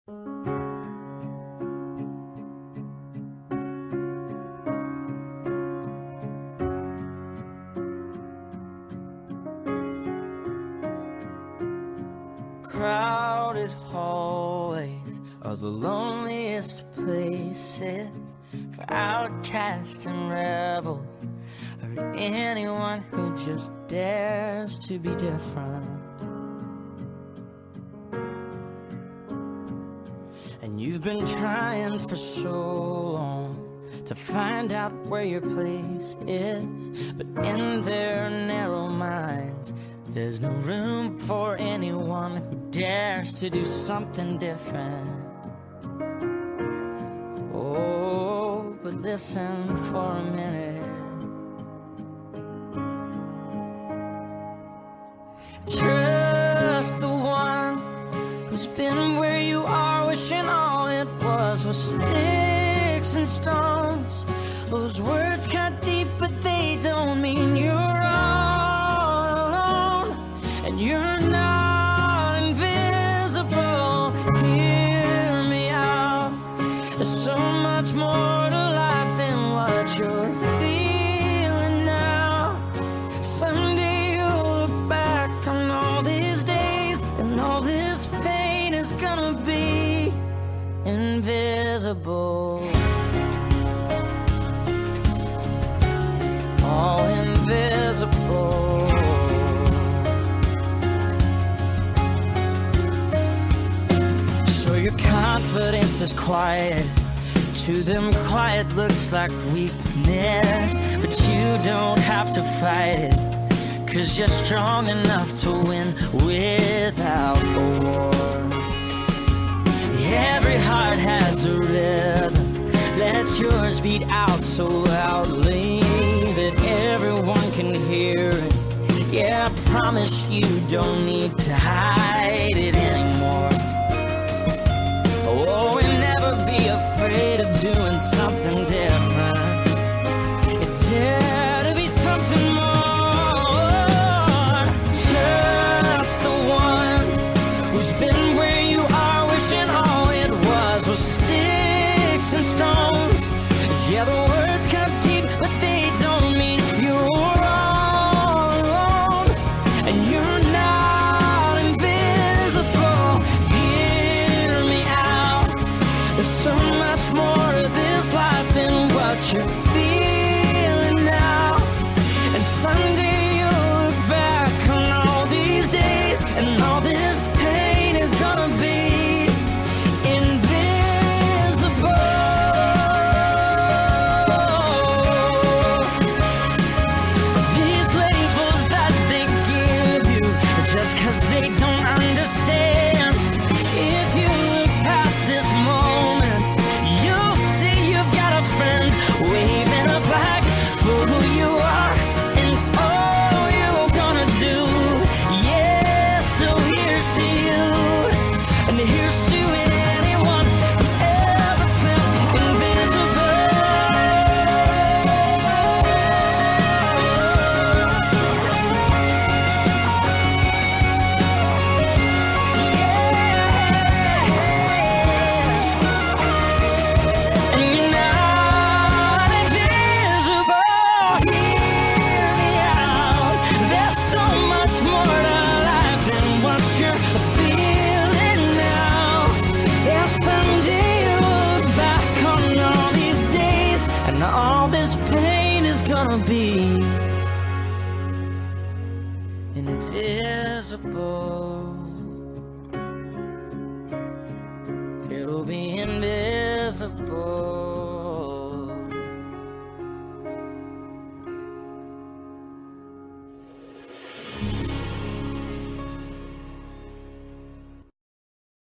Crowded hallways are the loneliest places for outcasts and rebels, or anyone who just dares to be different. And you've been trying for so long to find out where your place is, but in their narrow minds there's no room for anyone who dares to do something different. Oh, but listen for a minute. Trust the one who's been where you are, wishing all it was sticks and stones. Those words cut deep, but they don't mean you're all alone. And you're not invisible. Hear me out. There's so much more to life than what you're feeling now. Someday you'll look back on all these days, and all this pain is gonna be invisible. All invisible. So your confidence is quiet. To them quiet looks like weakness, but you don't have to fight it, 'cause you're strong enough to win without a war. Every heart has a rhythm. Let yours beat out so loudly that everyone can hear it. Yeah, I promise you don't need to hide it anymore. Oh, and never be afraid of doing something different. You dare to be something more. Just the one who's been where you are, wishing all it was sticks and stones. Yeah, the words cut deep, but they don't mean you're all alone. And you're not invisible. Hear me out. There's so much more to this life than what you're feeling now. And someday you'll look back on all these days, and all this pain is gonna be invisible. These labels that they give you are just 'cause they don't understand. If you look past this moment, you'll see you've got a friend waving a flag for who you are and all you're gonna do. Yeah, so here's to you, and here's to anyone who's ever felt invisible. And you're not invisible. Hear me out. There's so much more to life than what you're feeling now. Yeah, someday you'll look back on all these days, and all this pain is gonna be invisible. It'll be invisible.